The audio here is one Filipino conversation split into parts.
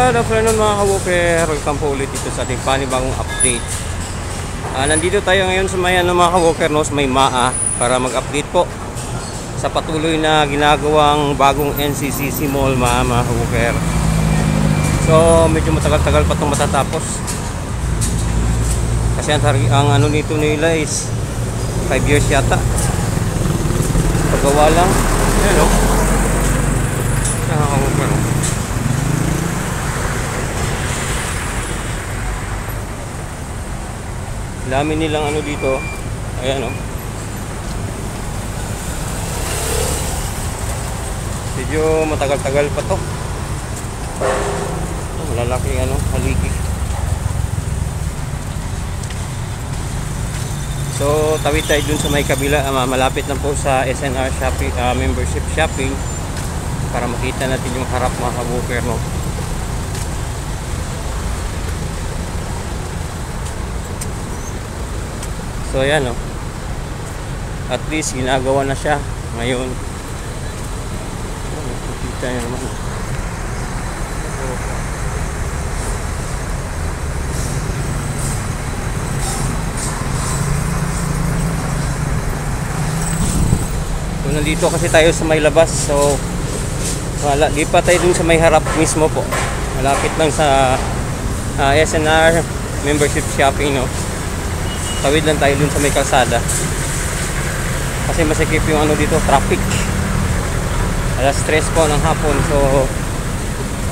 Good afternoon mga ka-walker. Welcome po ulit dito sa ating panibagong update. Nandito tayo ngayon sa may mga ka-walker, no, sa may MAA para mag-update po sa patuloy na ginagawang bagong NCCC Mall mga ka-walker. So medyo matagal-tagal pa itong matatapos. Kasi ang ano nito nila is 5 years yata. Paggawa lang. Ayan o. Nakaka-walker o. Dami nilang ano dito. Ayan o. Medyo matagal-tagal pa to. Malalaking ano, haligi. So tawid tayo dun sa may kabila, malapit na po sa SNR shopping, membership shopping, para makita natin yung harap mga ka-walker, no. So ayan, no. At least ginagawa na siya ngayon. Makita nyo naman. So nandito kasi tayo sa may labas. So di pa tayo dun sa may harap mismo po. Malapit lang sa SNR membership shopping, no. Tawid lang tayo dun sa may kalsada. Kasi masikip yung ano dito, traffic. Alas 3 po ng hapon. So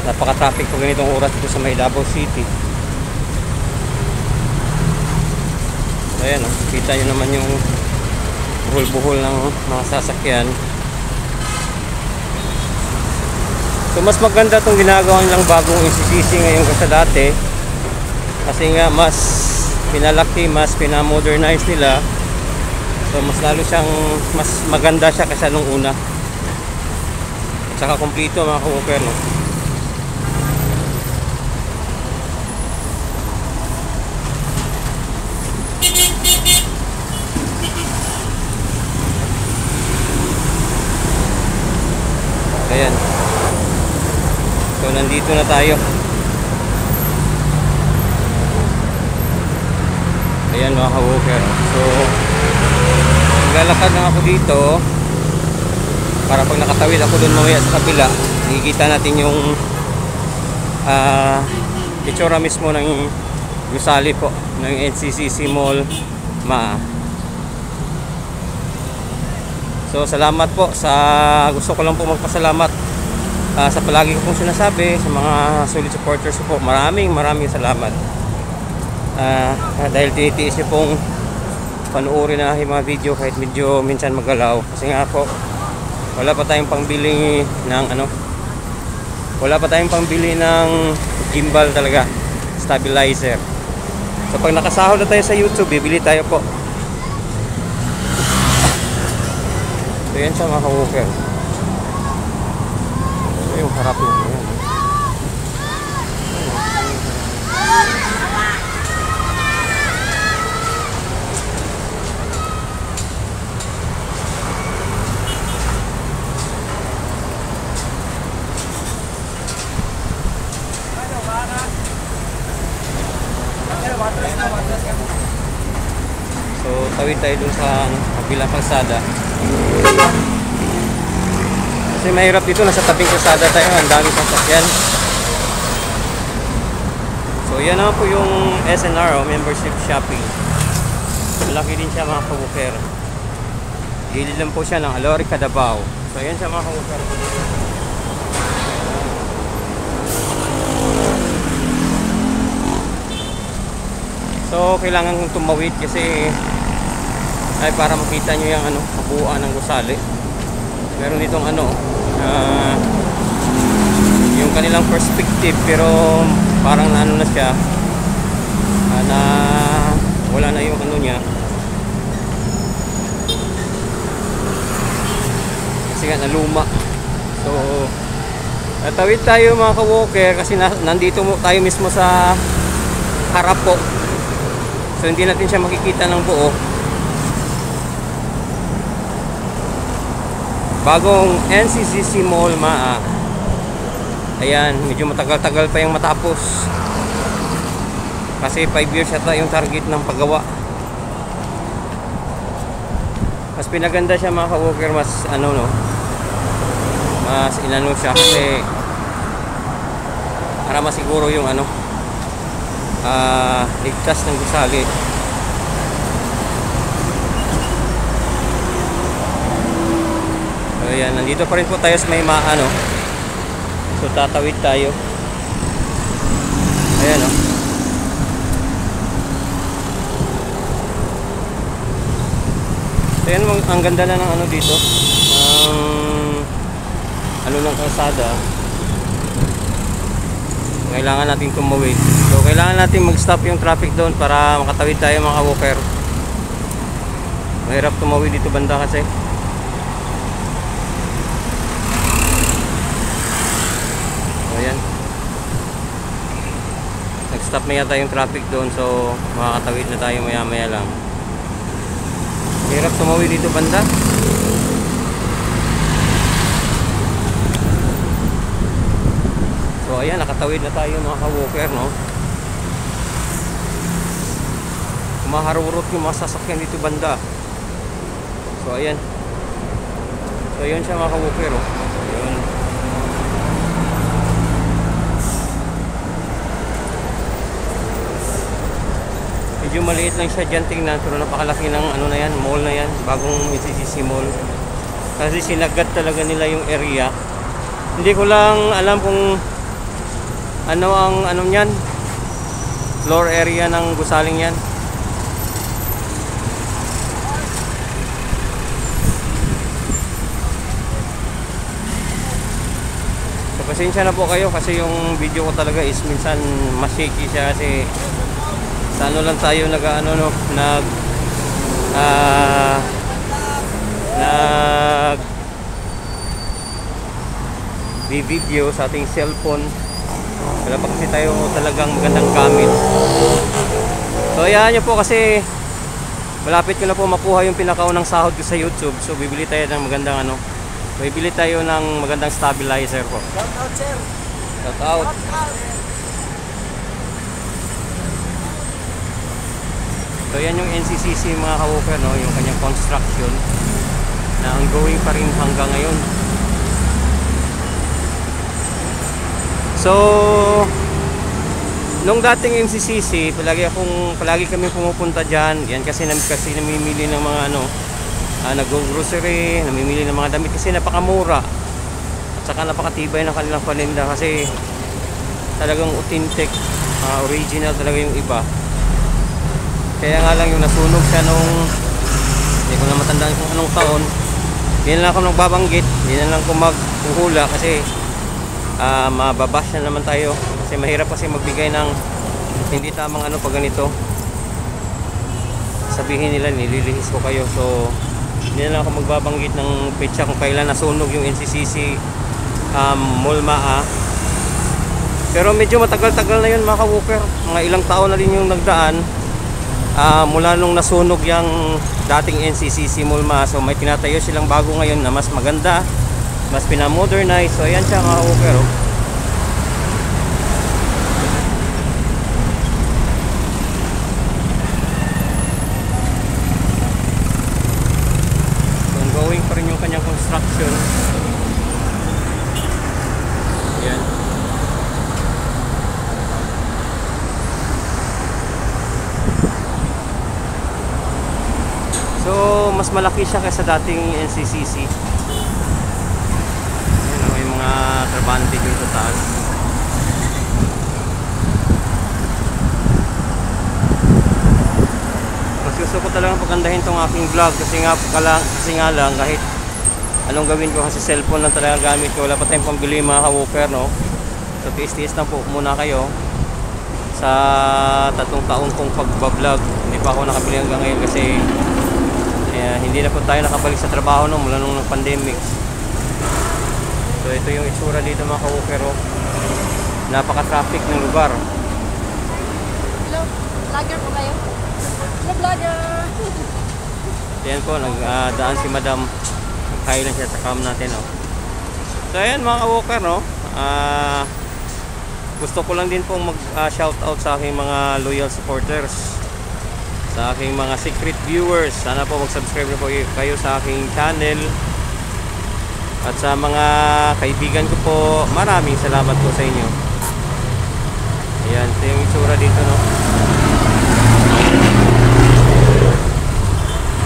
napaka-traffic po ganitong oras dito sa may Davao City. So ayan, kita nyo naman yung buhol-buhol ng mga sasakyan. So mas maganda itong ginagawa nilang bagong NCCC ngayon kasi dati. Kasi nga mas pinalaki, mas pinamodernize nila. So mas lalo siyang, mas maganda siya kaysa nung una. At saka kompleto mga ka-walker, no. Ayan. So nandito na tayo. Ayan mga ka-walker. So maglalakad na ako dito para pag nakatawid ako dun mamaya sa kabila, nakikita natin yung itsura mismo ng gusali po ng NCCC Mall MAA. So salamat po sa, gusto ko lang po magpasalamat sa palagi ko pong sinasabi sa mga solid supporters po. Maraming salamat. Dahil tinitiis niyo pong panuorin na yung mga video kahit medyo minsan magalaw. Kasi nga po, wala pa tayong pangbili ng ano, wala pa tayong pangbili ng gimbal talaga, stabilizer. So pag nakasahod na tayo sa YouTube, bibili tayo po. So yan siya mga ka-walker. So yung harap yun. So tawid tayo dun sa kabilang kalsada. Kasi mahirap dito, nasa tabing kalsada tayo, ang daming sasakyan. So yan naman po yung SNR, membership shopping. Malaki din siya mga ka-walker. Gilid lang po siya ng Alorica, Davao. So yan siya mga ka-walker. So kailangan kong tumawid kasi ay para makita nyo yung ano, kabuuan ng gusali. Meron ditong ano, yung kanilang perspective, pero parang ano na siya, na wala na yung ano niya. Kasi nga naluma. So tawid tayo mga ka-walker kasi nandito tayo mismo sa harap po. So hindi natin siya makikita ng buo. Bagong NCCC Mall MAA. Ayan, medyo matagal-tagal pa yung matapos. Kasi 5 years yata yung target ng paggawa. Mas pinaganda siya mga ka-walker, mas ano no, mas inano siya kasi para masiguro yung ano, ligtas ng gusali. So ayan, nandito pa rin po tayo sa may maano. So tatawid tayo. Ayan o. So ayan, ang ganda na ng ano dito. Ano ng kalsada. Kailangan natin tumawid. So kailangan natin mag-stop yung traffic doon para makatawid tayo mga ka-walker. Mahirap tumawid dito banda kasi. So ayan. Nag-stop na yata yung traffic doon, so makakatawid na tayo maya maya lang. Mahirap tumawid dito banda. So ayan, nakatawid na tayo mga ka-walker, no? Kumaharurot yung mga sasakyan dito banda. So ayan. So yun siya mga ka-walker, oh. Ayun. Medyo maliit lang siya dyan tingnan, pero napakalaki ng ano na yan, mall na yan, bagong MCCC mall. Kasi sinagad talaga nila yung area. Hindi ko lang alam kung ano ang ano niyan, floor area ng gusaling yan. So pasensya na po kayo kasi yung video ko talaga is minsan mas shaky siya kasi sa ano lang tayo nag-ano no, nag video sa ating cellphone. Wala pa kasi tayo talagang magandang gamit. So ayan nyo po kasi malapit ko na po makuha yung pinakaunang sahod ko sa YouTube. So bibili tayo ng magandang ano, bibili tayo ng magandang stabilizer po. Shout out, sir. Shout out. So yan yung NCCC mga ka-walker, no, yung kanyang construction na ongoing pa rin hanggang ngayon. So nung dating MCCC, palagi kami pumupunta diyan. Yan kasi namimili ng mga ano, nag-grocery, namimili ng mga damit kasi napakamura. At saka napakatibay ng kanilang paninda kasi talagang authentic, original talaga yung iba. Kaya nga lang yung nasunog siya nung hindi ko na matandaan kung anong taon. Hindi na lang ako nagbabanggit, hindi na lang ako maghuhula kasi mababash na naman tayo kasi mahirap kasi magbigay ng hindi tamang ano pag ganito. Sabihin nila nililihis ko kayo, so hindi na lang ako magbabanggit ng petsa kung kailan nasunog yung NCCC Mulmaa. Pero medyo matagal-tagal na yun mga ka-walker, mga ilang taon na rin yung nagdaan mula nung nasunog yung dating NCCC Mulmaa. So may tinatayo silang bago ngayon na mas maganda, mas pinamodernize. So ayan siya mga ka-walker, oh. So ongoing pa rin yung kanyang construction. Ayan. So mas malaki siya kaysa dating NCCC. Ayan, may mga trabante dito sa taas. Mas gusto ko talagang pagandahin tong aking vlog kasi nga lang kahit anong gawin ko kasi cellphone lang talaga gamit ko, wala pa tayong pambili mga ka-walker, no. So tiis-tiis lang po muna kayo sa 3 taon kong pagbablog. Hindi pa ako nakabili hanggang ngayon kasi hindi na po tayo nakabalik sa trabaho no, mula nung pandemic. So ito yung itsura dito mga ka-walker, oh. Napaka-traffic ng lugar. Hello, vlogger po kayo? Hello, vlogger! Ayan po, nagdaan si madam. Nag-hi lang siya sa cam natin, oh. So ayan mga ka-walker, no. Gusto ko lang din pong mag-shoutout sa aking mga loyal supporters, sa aking mga secret viewers. Sana po mag-subscribe na po kayo sa aking channel. At sa mga kaibigan ko po, maraming salamat po sa inyo. Ayan, ito yung itsura dito, no?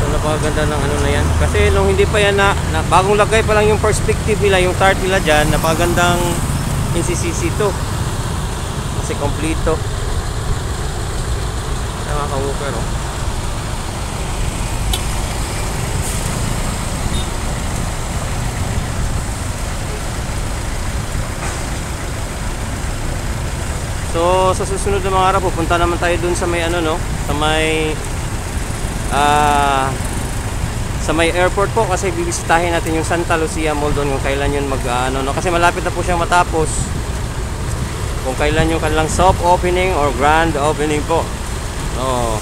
So, napakaganda ng ano na yan. Kasi nung hindi pa yan bagong lagay pa lang yung perspective nila, yung tart nila dyan, napakagandang NCCC to. Kasi kompleto. Mga ka-woofer, oh. So sa susunod na mga araw, pupunta naman tayo dun sa may ano, no, sa may airport po, kasi bibisitahin natin yung Santa Lucia Mall doon kung kailan yun no, kasi malapit na po siyang matapos, kung kailan yung kanilang soft opening or grand opening po. So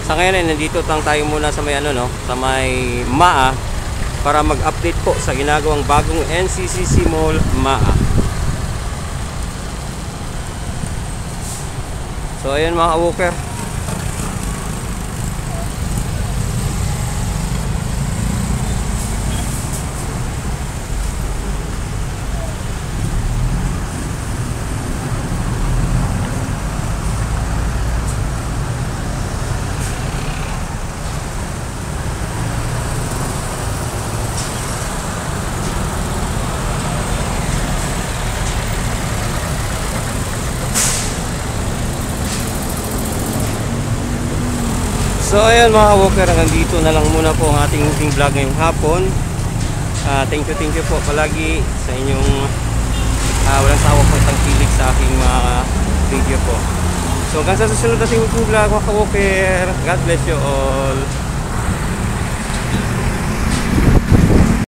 sa ngayon ay nandito lang tayo muna sa may ano, no, sa may MAA para mag-update po sa ginagawang bagong NCCC Mall MAA. So ayun mga ka-woofer. So ayun mga ka-woofer, hanggang dito na lang muna po ang ating vlog ngayong hapon. Thank you po palagi sa inyong walang sawa po tangkilik sa aking mga video po. So hanggang sa susunod na ating vlog mga ka-woofer, God bless you all.